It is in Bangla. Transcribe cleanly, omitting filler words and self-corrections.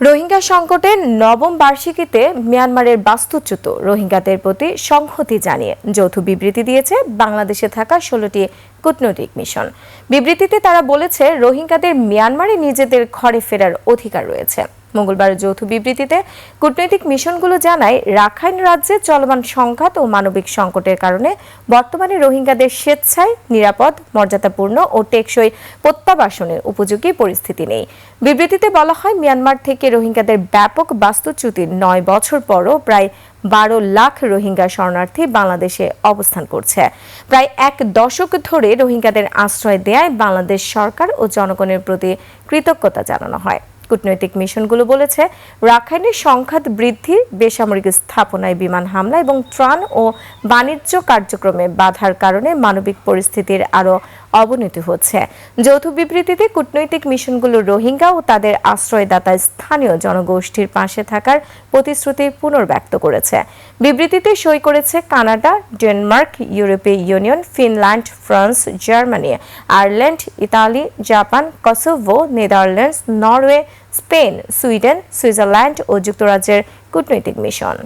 রোহিঙ্গা সংকটের নবম বার্ষিকীতে মিয়ানমারের বাস্তুচ্যুত রোহিঙ্গাদের প্রতি সংহতি জানিয়ে যৌথ বিবৃতি দিয়েছে বাংলাদেশে থাকা ১৬টি কূটনৈতিক মিশন। বিবৃতিতে তারা বলেছে, রোহিঙ্গাদের মিয়ানমারে নিজেদের ঘরে ফেরার অধিকার রয়েছে। মঙ্গলবার যৌথ বিবৃতিতে কূটনৈতিক মিশনগুলো জানায়, রাখাইন রাজ্যে চলমান সংঘাত ও মানবিক সংকটের কারণে বর্তমানে রোহিঙ্গাদের স্বেচ্ছায় নিরাপদ, মর্যাদাপূর্ণ ও টেকসই প্রত্যাবাসনের উপযোগী পরিস্থিতি নেই। বিবৃতিতে বলা হয়, মিয়ানমার থেকে রোহিঙ্গাদের ব্যাপক বাস্তুচ্যুতির ৯ বছর পরও প্রায় ১২ লাখ রোহিঙ্গা শরণার্থী বাংলাদেশে অবস্থান করছে। প্রায় এক দশক ধরে রোহিঙ্গাদের আশ্রয় দেয়ায় বাংলাদেশ সরকার ও জনগণের প্রতি কৃতজ্ঞতা জানানো হয়। কূটনৈতিক মিশনগুলো বলেছে, রাখাইনের সংঘাত বৃদ্ধি, বেসামরিক স্থাপনায় বিমান হামলা এবং ত্রাণ ও বাণিজ্য কার্যক্রমে বাধার কারণে মানবিক পরিস্থিতির আরও অবনতি হচ্ছে। যৌথ বিবৃতিতে কূটনৈতিক মিশনগুলো রোহিঙ্গা ও তাদের আশ্রয়দাতা স্থানীয় জনগোষ্ঠীর পাশে থাকার প্রতিশ্রুতি পুনর্ব্যক্ত করেছে। বিবৃতিতে সই করেছে কানাডা, ডেনমার্ক, ইউরোপীয় union, Finland, France, Germany, Ireland, Italy, Japan, Kosovo, Netherlands, Norway, Spain, Sweden, Switzerland ও যুক্তরাজ্যের কূটনৈতিক মিশন।